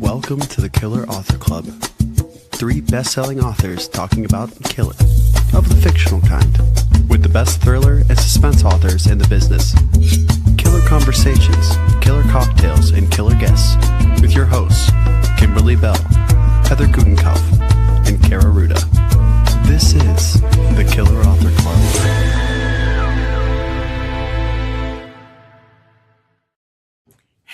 Welcome to the Killer Author Club. 3 best-selling authors talking about killing, of the fictional kind, with the best thriller and suspense authors in the business. Killer conversations, killer cocktails, and killer guests, with your hosts, Kimberly Bell, Heather Gutenkopf, and Kara Ruda. This is the Killer Author Club.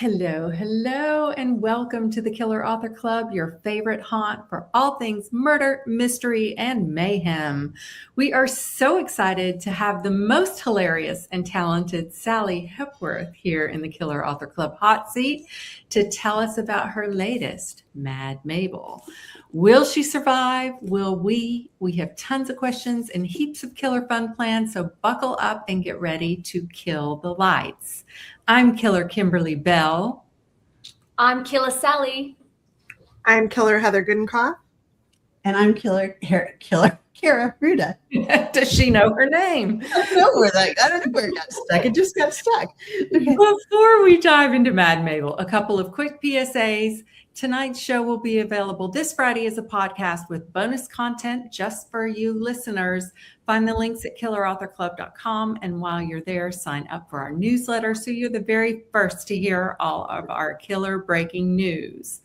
Hello, and welcome to the Killer Author Club, your favorite haunt for all things murder, mystery, and mayhem. We are so excited to have the most hilarious and talented Sally Hepworth here in the Killer Author Club hot seat to tell us about her latest, Mad Mabel. Will she survive? Will we? We have tons of questions and heaps of killer fun planned, so buckle up and get ready to kill the lights. I'm Killer Kimberly Bell. I'm Killer Sally. I'm Killer Heather Gutenkopf. And I'm Killer Kara Ruda. Does she know her name? I don't know where it got stuck. It just got stuck. Okay. Before we dive into Mad Mabel, a couple of quick PSAs. Tonight's show will be available this Friday as a podcast with bonus content just for you listeners. Find the links at killerauthorclub.com. And while you're there, sign up for our newsletter so you're the very first to hear all of our killer breaking news.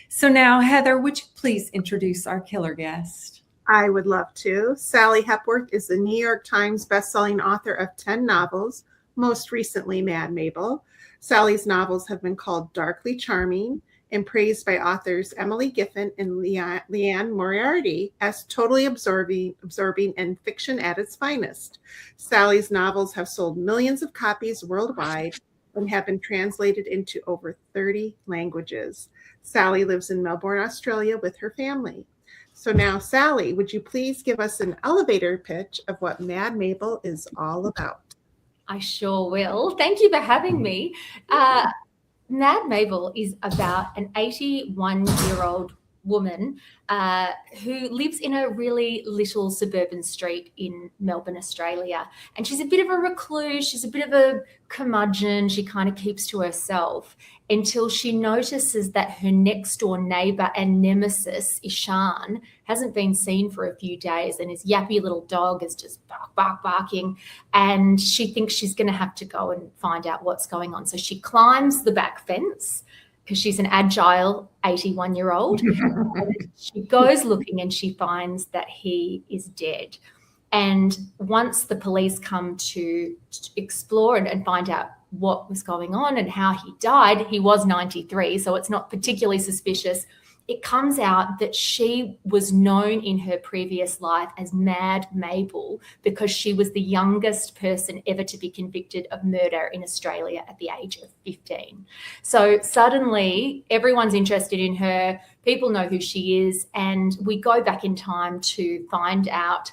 So now, Heather, would you please introduce our killer guest? I would love to. Sally Hepworth is the New York Times bestselling author of 10 novels, most recently Mad Mabel. Sally's novels have been called darkly charming and praised by authors Emily Giffen and Leanne Moriarty as totally absorbing and fiction at its finest. Sally's novels have sold millions of copies worldwide and have been translated into over 30 languages. Sally lives in Melbourne, Australia with her family. So now, Sally, would you please give us an elevator pitch of what Mad Mabel is all about? I sure will. Thank you for having me. Mad Mabel is about an 81-year-old woman who lives in a really little suburban street in Melbourne, Australia. And she's a bit of a recluse. She's a bit of a curmudgeon. She kind of keeps to herself until she notices that her next door neighbor and nemesis, Ishan, hasn't been seen for a few days, and his yappy little dog is just barking. And she thinks she's going to have to go and find out what's going on. So she climbs the back fence because she's an agile 81-year-old. She goes looking and she finds that he is dead. And once the police come to explore and find out what was going on and how he died, he was 93, so it's not particularly suspicious. It comes out that she was known in her previous life as Mad Mabel because she was the youngest person ever to be convicted of murder in Australia at the age of 15. So suddenly everyone's interested in her, people know who she is, and we go back in time to find out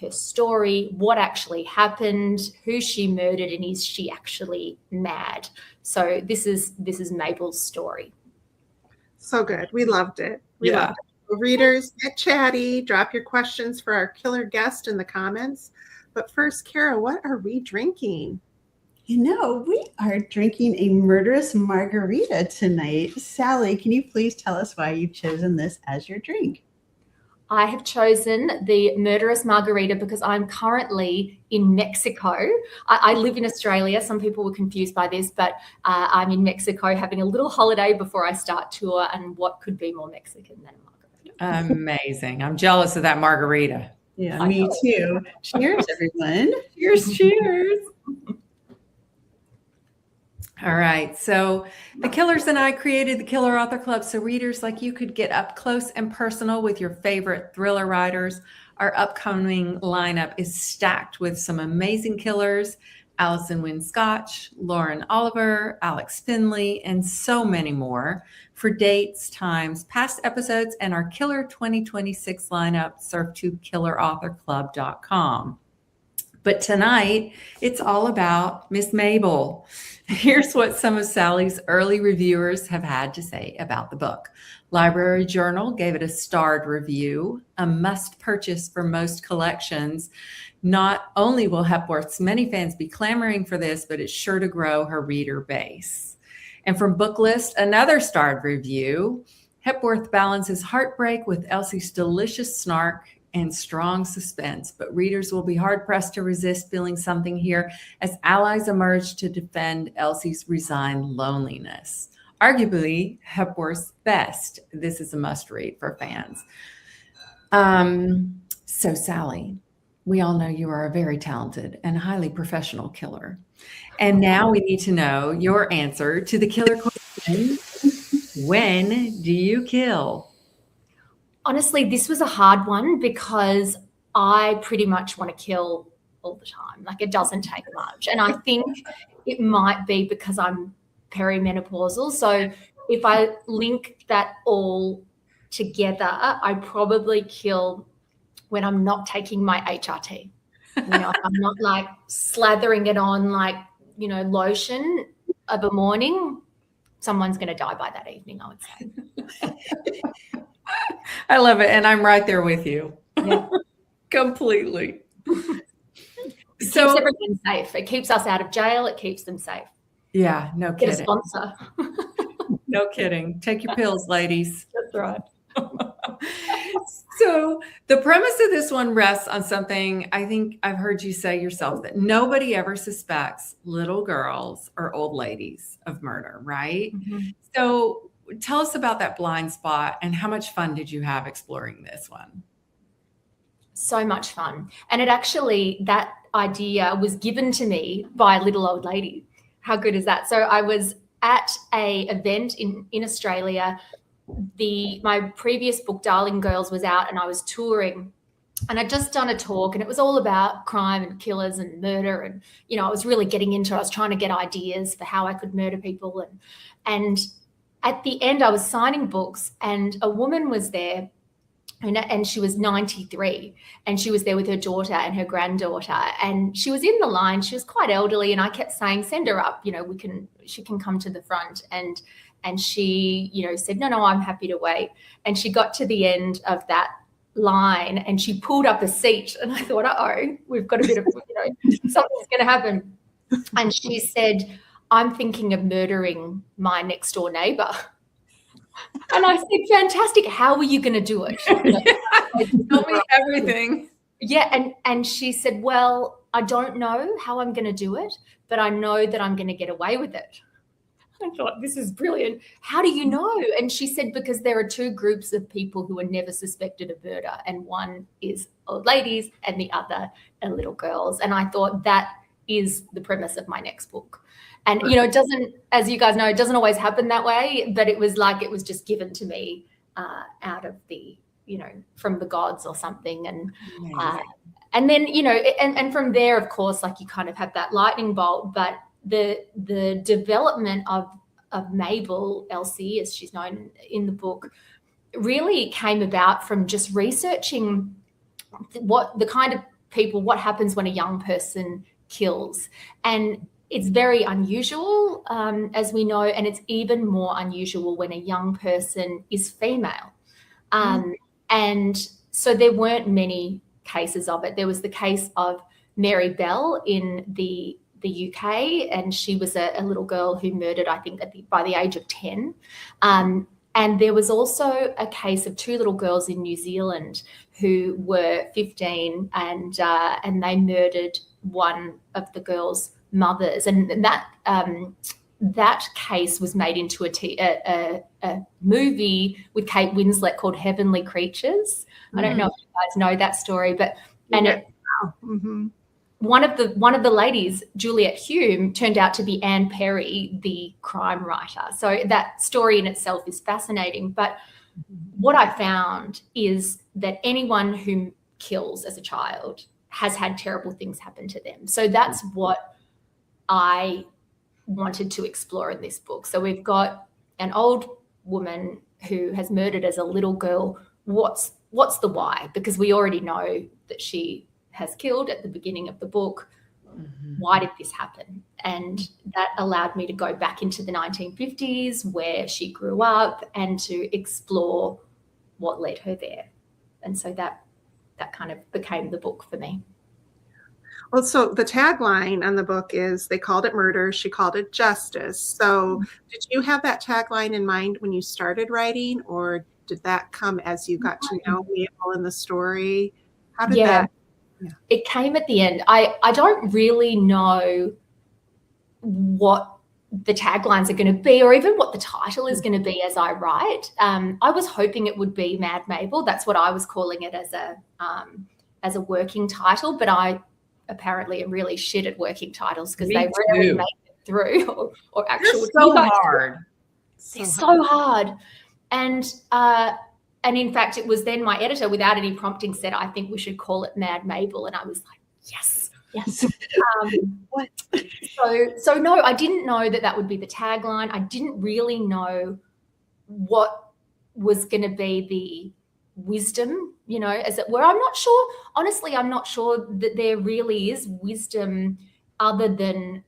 her story, what actually happened, who she murdered, and is she actually mad? So this is Mabel's story. So good. We loved it. We loved it. Readers, get chatty. Drop your questions for our killer guest in the comments. But first, Kara, what are we drinking? We are drinking a murderous margarita tonight. Sally, can you please tell us why you've chosen this as your drink? I have chosen the murderous margarita because I'm currently in Mexico. I live in Australia. Some people were confused by this, but I'm in Mexico having a little holiday before I start tour, and what could be more Mexican than a margarita? Amazing. I'm jealous of that margarita. Yeah, me too. Cheers, everyone. Cheers. All right. So the Killers and I created the Killer Author Club so readers like you could get up close and personal with your favorite thriller writers. Our upcoming lineup is stacked with some amazing killers: Alison Wynne Scotch, Lauren Oliver, Alex Finley, and so many more. For dates, times, past episodes, and our Killer 2026 lineup, surf to killerauthorclub.com. But tonight, it's all about Miss Mabel. Here's what some of Sally's early reviewers have had to say about the book. Library Journal gave it a starred review, a must purchase for most collections. Not only will Hepworth's many fans be clamoring for this, but it's sure to grow her reader base. And from Booklist, another starred review, Hepworth balances heartbreak with Elsie's delicious snark and strong suspense, but readers will be hard-pressed to resist feeling something here as allies emerge to defend Elsie's resigned loneliness. Arguably Hepworth's best. This is a must-read for fans. So Sally, we all know you are a very talented and highly professional killer. And now we need to know your answer to the killer question. When do you kill? Honestly, this was a hard one because I pretty much want to kill all the time. Like, it doesn't take much. And I think it might be because I'm perimenopausal. So if I link that all together, I probably kill when I'm not taking my HRT. You know, if I'm not like slathering it on like, you know, lotion of a morning, someone's going to die by that evening, I would say. I love it. And I'm right there with you. Yeah. Completely. It keeps everyone safe. It keeps us out of jail. It keeps them safe. Yeah, no Get a kidding. sponsor. No kidding. Take your pills, ladies. That's right. So the premise of this one rests on something I think I've heard you say yourself, that nobody ever suspects little girls or old ladies of murder, right? Mm-hmm. So tell us about that blind spot and how much fun did you have exploring this one? So much fun. And it actually, that idea was given to me by a little old lady. How good is that? So I was at a event in Australia. My previous book, Darling Girls, was out and I was touring, and I'd just done a talk and it was all about crime and killers and murder. And, you know, I was really getting into it. I was trying to get ideas for how I could murder people. And at the end I was signing books and a woman was there and she was 93 and she was there with her daughter and her granddaughter, and she was in the line. She was quite elderly and I kept saying, send her up, you know, she can come to the front. And she, you know, said, no, I'm happy to wait. And she got to the end of that line and she pulled up a seat. And I thought, we've got a bit of, you know, something's going to happen. And she said, I'm thinking of murdering my next door neighbor. And I said, fantastic. How are you going to do it? Tell me everything. Yeah. And she said, well, I don't know how I'm going to do it, but I know that I'm going to get away with it. I thought, this is brilliant. How do you know? And she said, because there are two groups of people who are never suspected of murder, and one is old ladies and the other are little girls. And I thought that is the premise of my next book. And, you know, it doesn't, as you guys know, it doesn't always happen that way, but it was like it was just given to me out of the, you know, from the gods or something. And then, you know, and from there, of course, like you kind of have that lightning bolt, but the development of Mabel, Elsie, as she's known in the book, really came about from just researching what the kind of people, what happens when a young person kills. And it's very unusual, as we know, and it's even more unusual when a young person is female. And so there weren't many cases of it. There was the case of Mary Bell in the UK, and she was a little girl who murdered, I think, by the age of 10. And there was also a case of two little girls in New Zealand who were 15 and they murdered one of the girls' mothers. And that case was made into a movie with Kate Winslet called Heavenly Creatures. I don't know if you guys know that story, but one of the ladies, Juliet Hume, turned out to be Anne Perry, the crime writer. So that story in itself is fascinating. But what I found is that anyone who kills as a child has had terrible things happen to them. So that's what I wanted to explore in this book. So we've got an old woman who has murdered as a little girl. What's the why? Because we already know that she has killed at the beginning of the book. Why did this happen? And that allowed me to go back into the 1950s where she grew up and to explore what led her there. And so that kind of became the book for me. Well, so the tagline on the book is they called it murder, she called it justice. So did you have that tagline in mind when you started writing, or did that come as you got to know Mabel in the story? How did Yeah, that? Yeah. it came at the end. I don't really know what the taglines are going to be, or even what the title is going to be as I write. I was hoping it would be Mad Mabel. That's what I was calling it as a working title, but I apparently am really shit at working titles because Me they rarely too. make it through or actual. They're so You guys- hard. They're so hard. And in fact, it was then my editor, without any prompting, said, I think we should call it Mad Mabel. And I was like, yes. What? So no, I didn't know that would be the tagline. I didn't really know what was going to be the wisdom, as it were. I'm not sure, honestly, I'm not sure that there really is wisdom other than,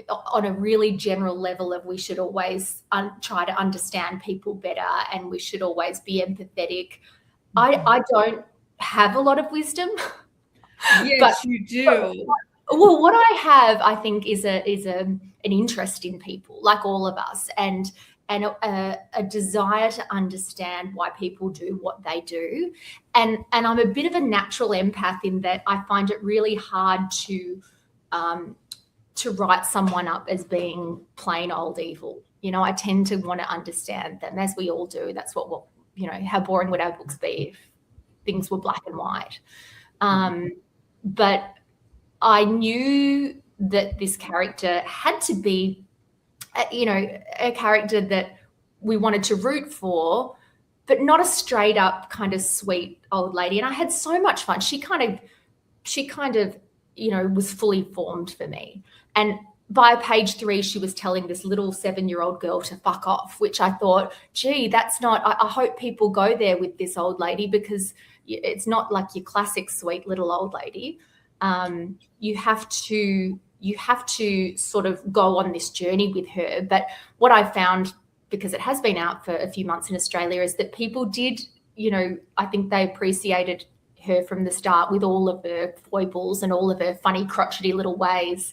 on a really general level of we should always try to understand people better and we should always be empathetic. I don't have a lot of wisdom. Yes, you do. Well, what I have, I think, is an interest in people, like all of us, and a desire to understand why people do what they do. And I'm a bit of a natural empath in that I find it really hard to write someone up as being plain old evil. I tend to want to understand them, as we all do. That's what how boring would our books be if things were black and white? But I knew that this character had to be, a character that we wanted to root for, but not a straight up kind of sweet old lady. And I had so much fun. She kind of, was fully formed for me. And by page 3, she was telling this little 7-year-old girl to fuck off, which I thought, gee, that's not, I hope people go there with this old lady, because it's not like your classic sweet little old lady. You have to sort of go on this journey with her. But what I found, because it has been out for a few months in Australia, is that people did, I think they appreciated her from the start with all of her foibles and all of her funny, crotchety little ways.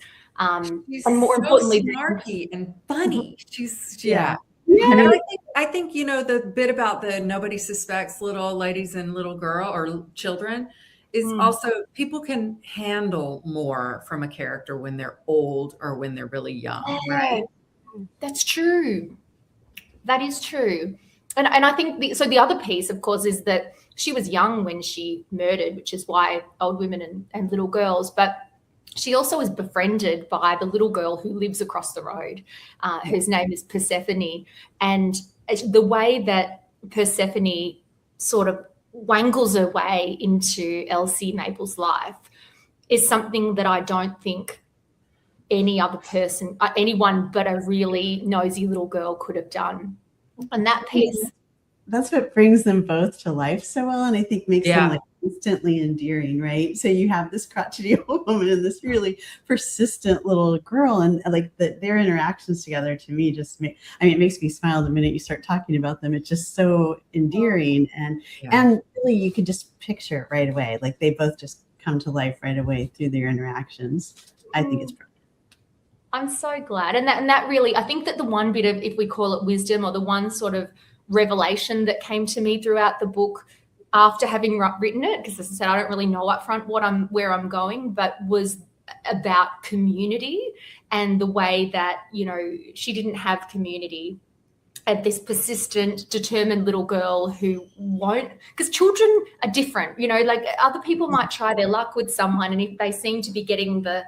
She's and more so importantly, snarky and funny. She's Yeah. And I think the bit about the nobody suspects little old ladies and little girl or children is also people can handle more from a character when they're old or when they're really young, right? That's true. That is true. And I think the other piece, of course, is that she was young when she murdered, which is why old women and little girls, but she also was befriended by the little girl who lives across the road, whose name is Persephone. And the way that Persephone sort of wangles her way into Elsie Mabel's life is something that I don't think any other person, anyone but a really nosy little girl could have done. And that piece. That's what brings them both to life so well, and I think makes them like instantly endearing, right? So you have this crotchety old woman and this really persistent little girl, and like their interactions together to me just it makes me smile the minute you start talking about them. It's just so endearing, and really you could just picture it right away. Like they both just come to life right away through their interactions. I think it's brilliant. I'm so glad. And that really, I think that the one bit of, if we call it wisdom, or the one sort of revelation that came to me throughout the book after having written it, because as I said, I don't really know up front where I'm going, but was about community and the way that, she didn't have community. And this persistent, determined little girl who won't, because children are different, like other people might try their luck with someone, and if they seem to be getting the,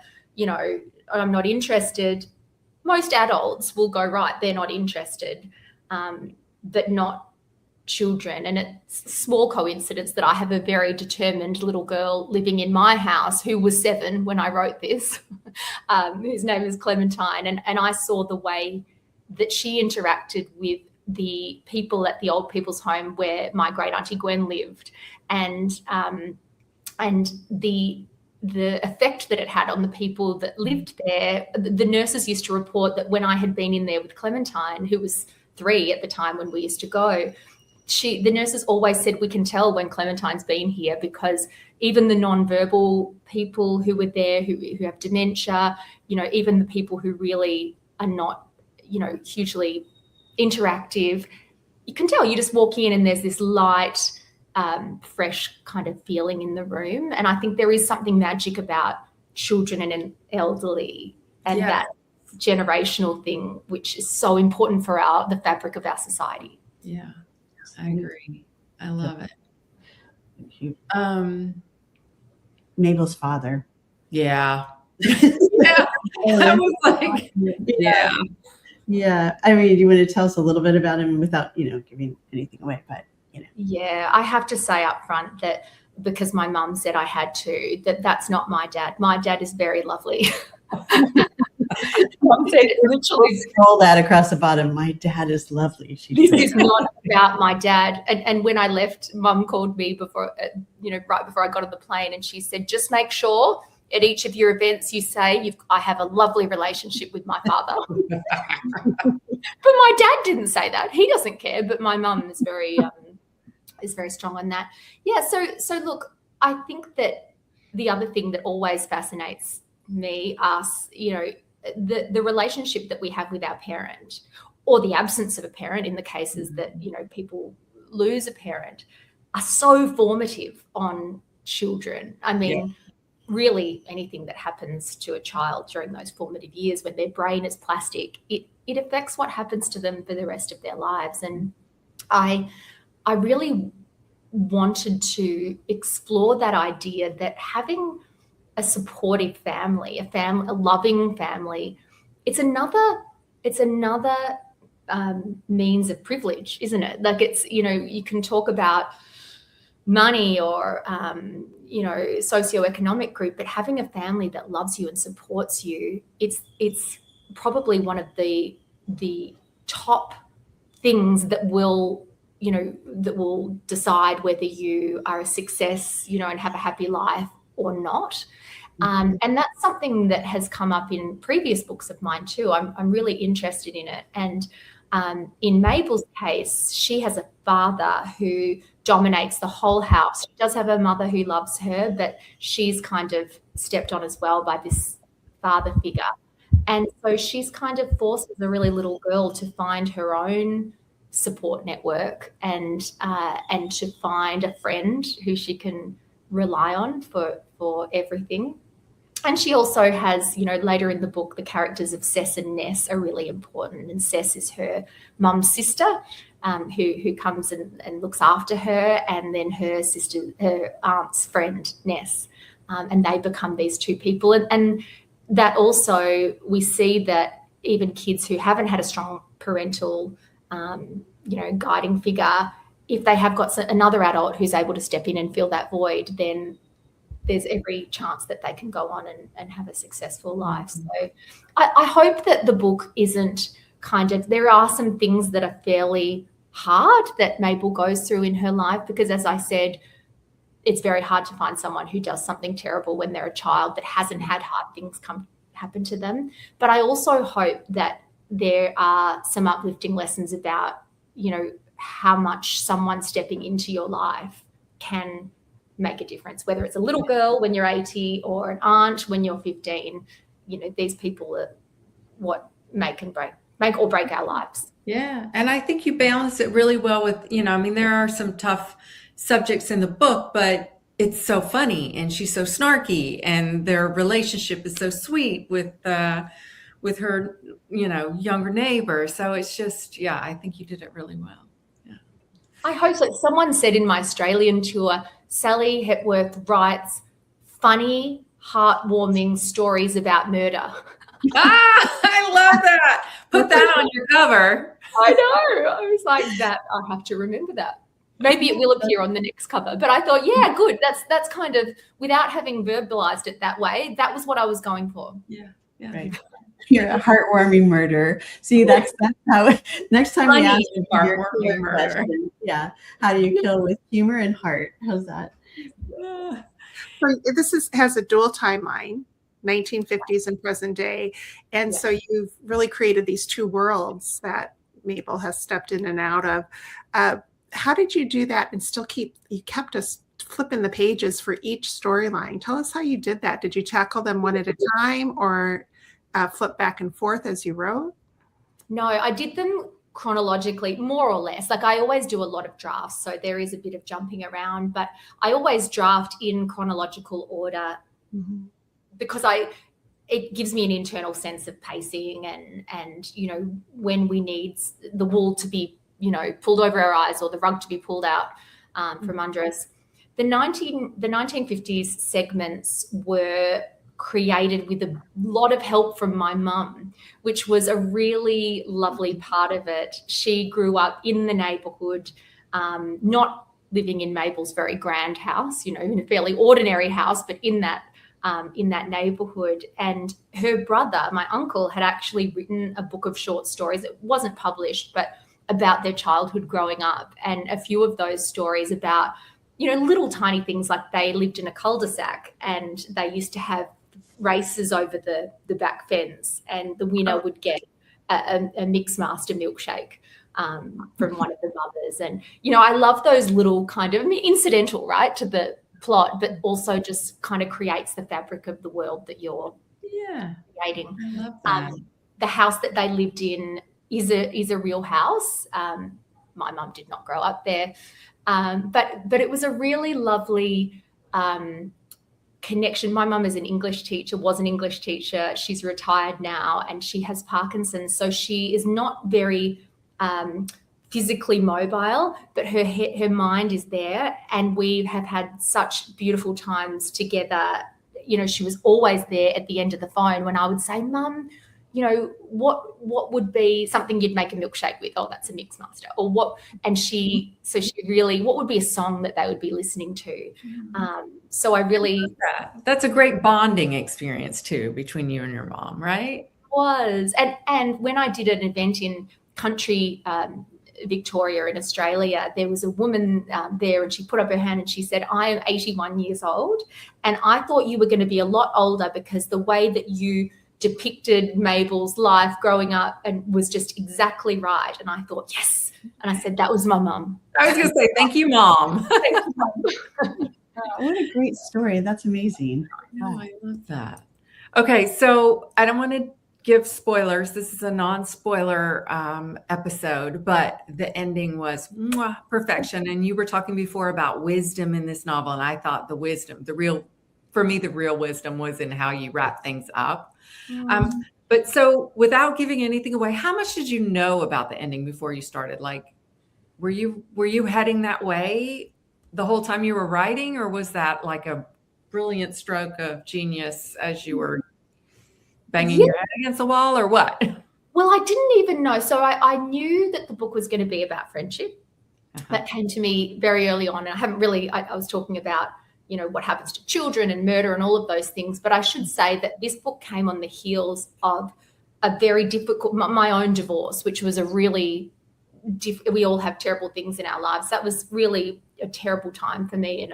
I'm not interested, most adults will go, right, they're not interested, but not children. And it's a small coincidence that I have a very determined little girl living in my house who was 7 when I wrote this, whose name is Clementine. And I saw the way that she interacted with the people at the old people's home where my great auntie Gwen lived, and the effect that it had on the people that lived there. The nurses used to report that when I had been in there with Clementine, who was 3 at the time when we used to go, the nurses always said, we can tell when Clementine's been here, because even the non-verbal people who were there, who have dementia, even the people who really are not, hugely interactive, you can tell. You just walk in and there's this light, fresh kind of feeling in the room. And I think there is something magic about children and an elderly and that generational thing, which is so important for the fabric of our society. Yeah, I agree. I love it. Thank you. Mabel's father. Yeah. Yeah. I was like, yeah. Yeah. I mean, do you want to tell us a little bit about him without, giving anything away? But, Yeah, I have to say up front that, because my mum said I had to, that's not my dad. My dad is very lovely. Mum said literally, scroll that across the bottom. My dad is lovely. This is not about my dad. And when I left, Mum called me before, right before I got on the plane, and she said, just make sure at each of your events you say, I have a lovely relationship with my father. But my dad didn't say that. He doesn't care. But my mum is very strong on that. Yeah. So look, I think that the other thing that always fascinates us, the relationship that we have with our parent, or the absence of a parent in the cases that, people lose a parent, are so formative on children. I mean, really anything that happens to a child during those formative years when their brain is plastic, it affects what happens to them for the rest of their lives. And I really wanted to explore that idea that having a supportive family, a loving family, it's another means of privilege, isn't it? Like, it's, you can talk about money or, socioeconomic group, but having a family that loves you and supports you, it's probably one of the top things that will decide whether you are a success, and have a happy life or not. And that's something that has come up in previous books of mine too. I'm really interested in it. And in Mabel's case, she has a father who dominates the whole house. She does have a mother who loves her, but she's kind of stepped on as well by this father figure. And so she's kind of forced as a really little girl to find her own support network and to find a friend who she can rely on for everything. And she also has, later in the book, the characters of Cess and Ness are really important. And Cess is her mum's sister, who comes and looks after her, and then her aunt's friend, Ness. And they become these two people. And that also, we see that even kids who haven't had a strong parental, guiding figure, if they have got another adult who's able to step in and fill that void, then there's every chance that they can go on and have a successful life. So I hope that the book isn't there are some things that are fairly hard that Mabel goes through in her life, because, as I said, it's very hard to find someone who does something terrible when they're a child that hasn't had hard things happen to them. But I also hope that there are some uplifting lessons about, how much someone stepping into your life can make a difference, whether it's a little girl when you're 80 or an aunt when you're 15. These people are what make or break our lives. Yeah. And I think you balance it really well with, there are some tough subjects in the book, but it's so funny and she's so snarky and their relationship is so sweet with her, younger neighbor. So it's just, I think you did it really well. Yeah. I hope so. Someone said in my Australian tour, Sally Hepworth writes funny, heartwarming stories about murder. I love that. Put that on your cover. I know. I was like, that. I have to remember that. Maybe it will appear on the next cover. But I thought, good. That's kind of, without having verbalized it that way, that was what I was going for. Yeah. Right. You're a heartwarming murder. See, that's how next time we ask you heartwarming murder. How do you kill with humor and heart? How's that? So this has a dual timeline, 1950s and present day. And so you've really created these two worlds that Mabel has stepped in and out of. how did you do that and still you kept us flipping the pages for each storyline? Tell us how you did that. Did you tackle them one at a time or flip back and forth as you wrote? No, I did them chronologically, more or less. Like I always do a lot of drafts, so there is a bit of jumping around, but I always draft in chronological order because it gives me an internal sense of pacing and when we need the wool to be pulled over our eyes or the rug to be pulled out from under us. The 1950s segments were created with a lot of help from my mum, which was a really lovely part of it. She grew up in the neighbourhood, not living in Mabel's very grand house, in a fairly ordinary house, but in that neighbourhood. And her brother, my uncle, had actually written a book of short stories. It wasn't published, but about their childhood growing up, and a few of those stories about little tiny things like they lived in a cul-de-sac and they used to have races over the back fence, and the winner would get a mix master milkshake from one of the mothers. And I love those little kind of incidental, right, to the plot, but also just kind of creates the fabric of the world that you're creating. I love that. The house that they lived in is a real house. My mum did not grow up there, but it was a really lovely connection. My mum is was an English teacher. She's retired now and she has Parkinson's, so she is not very physically mobile, but her mind is there, and we have had such beautiful times together. She was always there at the end of the phone when I would say, Mum, what would be something you'd make a milkshake with? Oh, that's a mix master. Or what? And she really, what would be a song that they would be listening to? So I really, that's a great bonding experience too between you and your mom, right? Was. And when I did an event in country Victoria in Australia, there was a woman there, and she put up her hand and she said, I am 81 years old, and I thought you were going to be a lot older because the way that you depicted Mabel's life growing up and was just exactly right. And I thought, yes. And I said, that was my mum. I was going to say, thank you, Mom. What a great story. That's amazing. Oh, I love that. Okay, so I don't want to give spoilers. This is a non-spoiler episode, but the ending was perfection. And you were talking before about wisdom in this novel, and I thought the real wisdom was in how you wrap things up. But so without giving anything away, how much did you know about the ending before you started? Like, were you heading that way the whole time you were writing, or was that like a brilliant stroke of genius as you were banging your head against the wall, or what? Well, I didn't even know. So I knew that the book was going to be about friendship. That came to me very early on. And I was talking about, what happens to children and murder and all of those things. But I should say that this book came on the heels of a very difficult, my own divorce, which was a really, we all have terrible things in our lives. That was really a terrible time for me,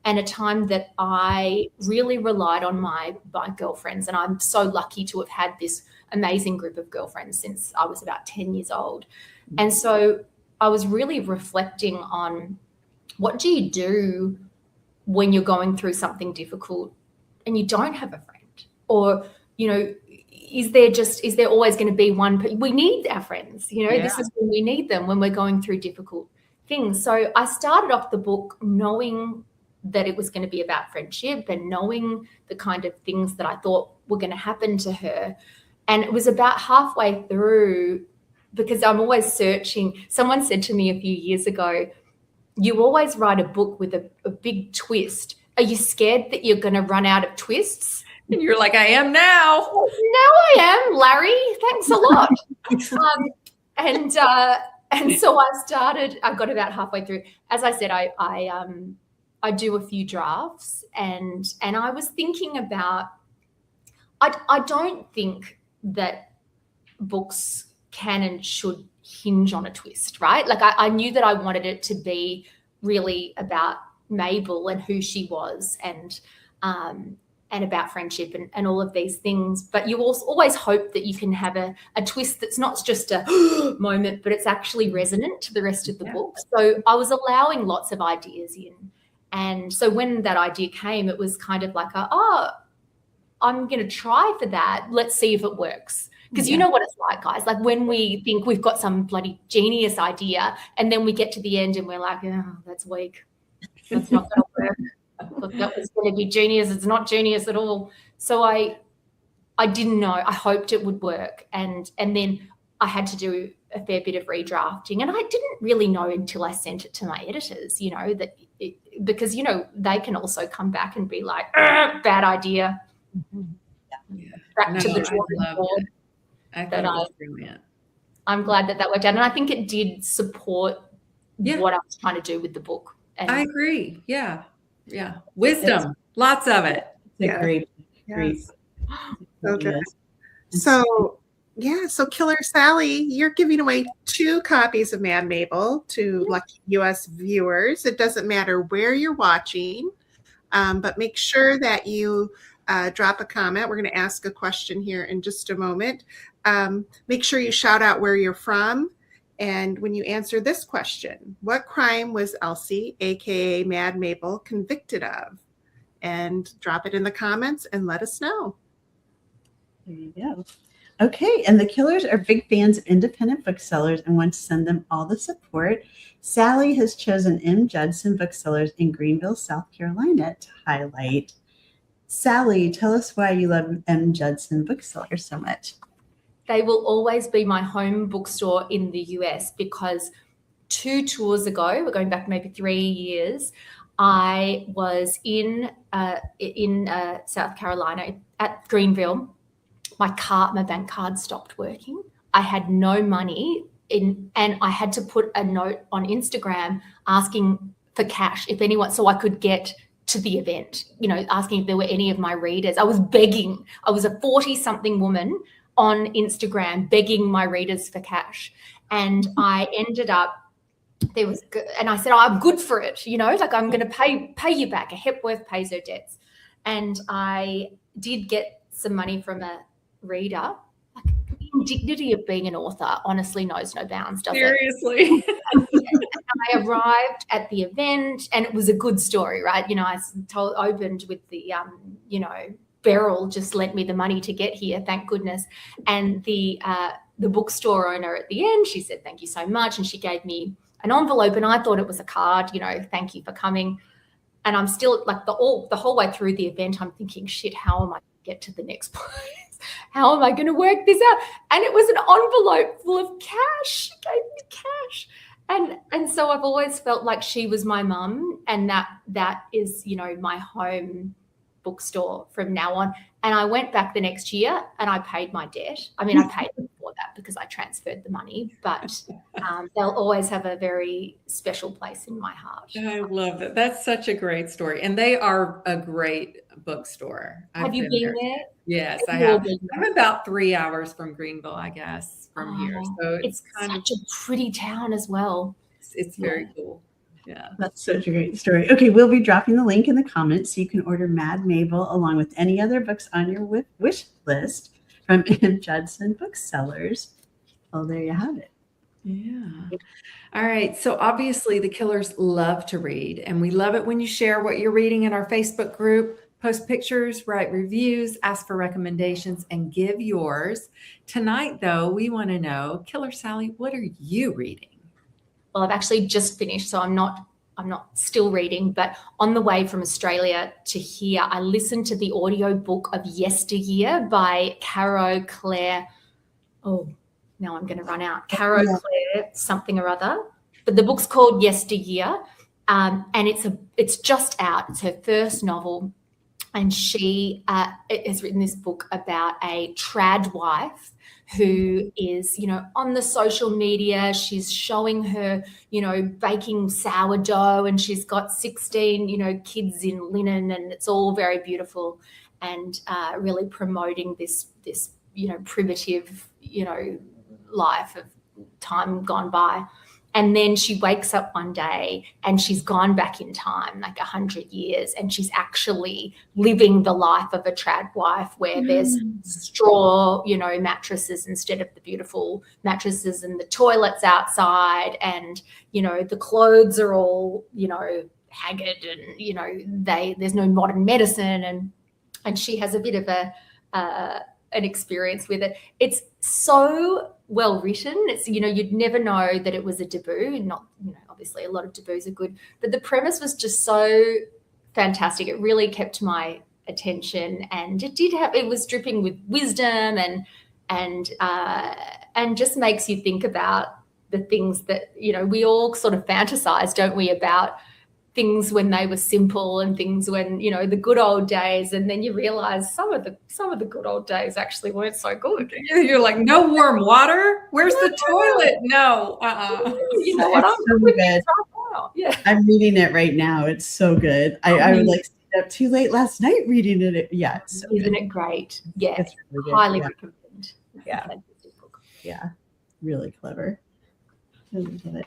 and a time that I really relied on my girlfriends. And I'm so lucky to have had this amazing group of girlfriends since I was about 10 years old. And so I was really reflecting on, what do you do when you're going through something difficult and you don't have a friend? Or, is there always going to be one? We need our friends, This is when we need them, when we're going through difficult things. So I started off the book knowing that it was going to be about friendship and knowing the kind of things that I thought were going to happen to her. And it was about halfway through, because I'm always searching. Someone said to me a few years ago, you always write a book with a big twist. Are you scared that you're going to run out of twists? And you're like, I am now. Now I am, Larry. Thanks a lot. And so I got about halfway through. As I said, I do a few drafts, and I was thinking about, I don't think that books can and should hinge on a twist, right? Like I knew that I wanted it to be really about Mabel and who she was, and and about friendship and all of these things. But you also always hope that you can have a twist that's not just a moment, but it's actually resonant to the rest of the book. So I was allowing lots of ideas in. And so when that idea came, it was kind of like, I'm going to try for that. Let's see if it works. Because you know what it's like, guys. Like when we think we've got some bloody genius idea and then we get to the end and we're like, oh, that's weak. That's not going to work. Look, that was going to be genius. It's not genius at all. So I didn't know. I hoped it would work. And then I had to do a fair bit of redrafting. And I didn't really know until I sent it to my editors, because, they can also come back and be like, bad idea. Back to the drawing board. I thought it was brilliant. I'm glad that worked out. And I think it did support what I was trying to do with the book. And I agree. Yeah. Wisdom. Lots of it. Great. So good. So Killer Sally, you're giving away 2 copies of Mad Mabel to lucky US viewers. It doesn't matter where you're watching, but make sure that you drop a comment. We're going to ask a question here in just a moment. Make sure you shout out where you're from. And when you answer this question, what crime was Elsie, aka Mad Mabel, convicted of? And drop it in the comments and let us know. There you go. Okay, and the Killers are big fans of independent booksellers and want to send them all the support. Sally has chosen M. Judson Booksellers in Greenville, South Carolina to highlight. Sally, tell us why you love M. Judson Booksellers so much. They will always be my home bookstore in the US because 2 tours ago, we're going back maybe 3 years, I was in South Carolina at Greenville. My bank card stopped working. I had no money and I had to put a note on Instagram asking for cash if anyone, so I could get to the event, asking if there were any of my readers. I was begging. I was a 40-something woman on Instagram begging my readers for cash. And I ended up, and I said, I'm good for it, I'm going to pay you back. A Hepworth pays her debts. And I did get some money from a reader. Like, the indignity of being an author honestly knows no bounds, does it? Seriously. I arrived at the event and it was a good story, right? I opened with the, Beryl just lent me the money to get here, thank goodness. And the bookstore owner at the end, she said, thank you so much. And she gave me an envelope and I thought it was a card, thank you for coming. And I'm still like the whole way through the event, I'm thinking, shit, how am I going to get to the next place? How am I going to work this out? And it was an envelope full of cash. She gave me cash. And so I've always felt like she was my mum, and that is, my home bookstore from now on. And I went back the next year and I paid my debt. I mean, I paid before that because I transferred the money, but they'll always have a very special place in my heart. I love that. That's such a great story. And they are a great bookstore. Have you been there? Yes, I have. I'm about 3 hours from Greenville, I guess, from here. So it's kind of a pretty town as well. It's very cool. Yeah. That's such a great story. Okay, we'll be dropping the link in the comments so you can order Mad Mabel along with any other books on your wish list from M. Judson Booksellers. Oh, there you have it. Yeah. All right. So obviously the Killers love to read, and we love it when you share what you're reading in our Facebook group, post pictures, write reviews, ask for recommendations, and give yours. Tonight, though, we want to know, Killer Sally, what are you reading? Well, I've actually just finished, so I'm not still reading, but on the way from Australia to here, I listened to the audiobook of Yesteryear by Caro Claire. Oh, now I'm going to run out. Caro Claire something or other. But the book's called Yesteryear, and it's just out. It's her first novel, and she has written this book about a trad wife who is, on the social media. She's showing her, baking sourdough, and she's got 16, kids in linen, and it's all very beautiful, and really promoting this, primitive, life of time gone by. And then she wakes up one day and she's gone back in time, like 100 years, and she's actually living the life of a trad wife where there's straw, mattresses instead of the beautiful mattresses, and the toilets outside, and, the clothes are all, haggard, and, there's no modern medicine, and she has a bit of an experience with it. It's so well written. It's, you'd never know that it was a debut, and not, obviously a lot of debuts are good, but the premise was just so fantastic. It really kept my attention, and it was dripping with wisdom and just makes you think about the things that, we all sort of fantasize, don't we, about things when they were simple and things when, the good old days, and then you realize some of the good old days actually weren't so good. You're like, no warm water? Where's the toilet? No. You know what? So good. Yeah. I'm reading it right now. It's so good. I would like stayed up too late last night reading it. Yeah. It's so Isn't good. it great? Yeah. It's really good. Highly Yeah. recommend. Yeah. Fantastic book. Yeah. Really clever. Really get it.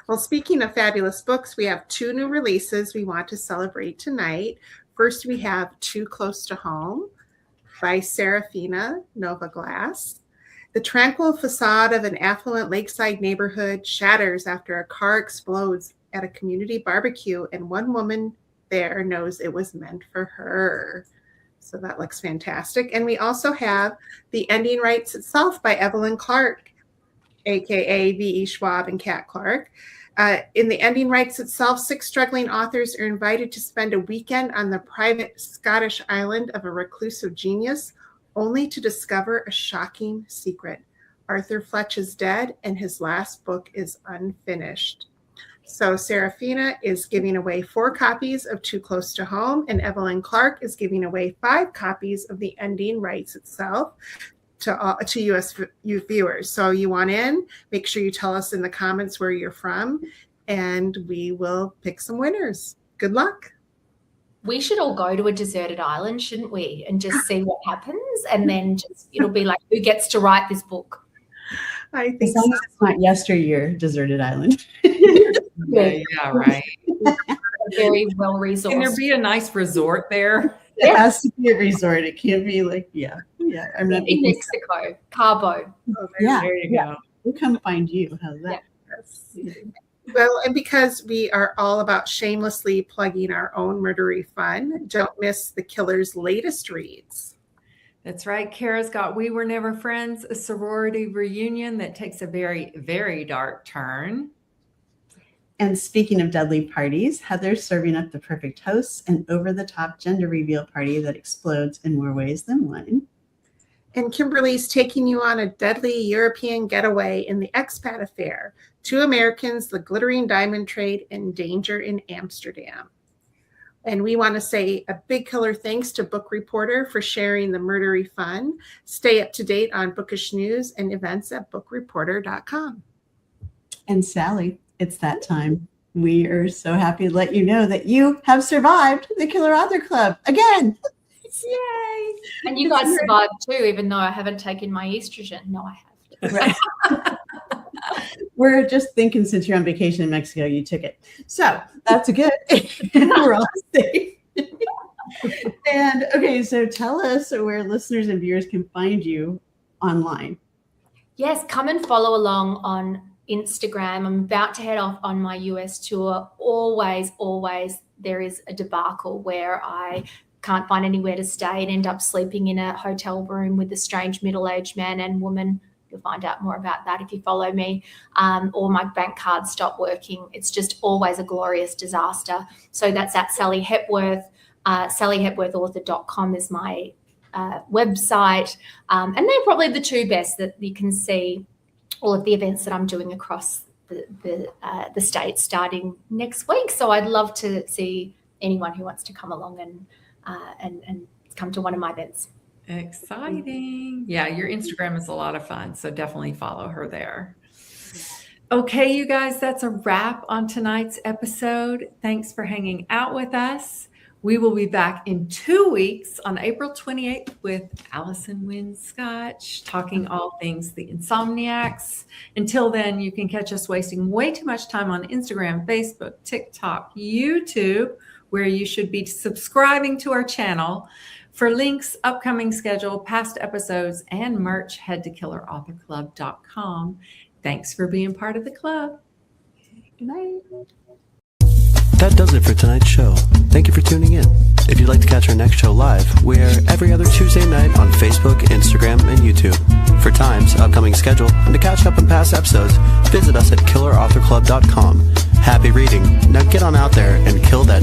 Well, speaking of fabulous books, we have 2 new releases we want to celebrate tonight. First, we have Too Close to Home by Serafina Nova Glass. The tranquil facade of an affluent lakeside neighborhood shatters after a car explodes at a community barbecue, and one woman there knows it was meant for her. So that looks fantastic. And we also have The Ending Writes Itself by Evelyn Clark, aka V.E. Schwab and Kat Clark. In The Ending Writes Itself, 6 struggling authors are invited to spend a weekend on the private Scottish island of a reclusive genius, only to discover a shocking secret. Arthur Fletch is dead, and his last book is unfinished. So Serafina is giving away 4 copies of Too Close to Home, and Evelyn Clark is giving away 5 copies of The Ending Writes Itself to US viewers. So you want in, make sure you tell us in the comments where you're from, and we will pick some winners. Good luck. We should all go to a deserted island, shouldn't we? And just see what happens. And then it'll be like, who gets to write this book? I As think long as it's not yesteryear deserted island. Yeah, right. Very well resourced. Can there be a nice resort there? It has to be a resort. It can't be like, yeah. I'm not in making Mexico, Cabo. Yeah. There you yeah. go. We'll come find you. How's that? Well, and because we are all about shamelessly plugging our own murdery fun, don't miss the Killer's latest reads. That's right. Kara's got We Were Never Friends, a sorority reunion that takes a very, very dark turn. And speaking of deadly parties, Heather's serving up the perfect hosts, an over-the-top gender reveal party that explodes in more ways than one. And Kimberly's taking you on a deadly European getaway in the expat affair. 2 Americans, the glittering diamond trade, and danger in Amsterdam. And we want to say a big killer thanks to Book Reporter for sharing the murdery fun. Stay up to date on bookish news and events at bookreporter.com. And Sally, it's that time. We are so happy to let you know that you have survived the Killer Author Club again. Yay! And you guys survived too, even though I haven't taken my estrogen. No, I have. Right. We're just thinking since you're on vacation in Mexico, you took it. So that's good. We're all safe. And okay, so tell us where listeners and viewers can find you online. Yes, come and follow along on Instagram. I'm about to head off on my US tour. Always there is a debacle where I can't find anywhere to stay and end up sleeping in a hotel room with a strange middle-aged man and woman. You'll find out more about that if you follow me, or my bank card stopped working. It's just always a glorious disaster. So that's at Sally Hepworth. SallyHepworthAuthor.com is my website. And they're probably the 2 best that you can see all of the events that I'm doing across the state starting next week. So I'd love to see anyone who wants to come along and come to one of my events. Exciting. Yeah, your Instagram is a lot of fun, so definitely follow her there. Okay, you guys, that's a wrap on tonight's episode. Thanks for hanging out with us. We will be back in 2 weeks on April 28th with Allison Wynn Scotch, talking all things The Insomniacs. Until then, you can catch us wasting way too much time on Instagram, Facebook, TikTok, YouTube, where you should be subscribing to our channel. For links, upcoming schedule, past episodes, and merch, head to killerauthorclub.com. Thanks for being part of the club. Good night. That does it for tonight's show. Thank you for tuning in. If you'd like to catch our next show live, we're every other Tuesday night on Facebook, Instagram, and YouTube. For times, upcoming schedule, and to catch up on past episodes, visit us at killerauthorclub.com. Happy reading. Now get on out there and kill that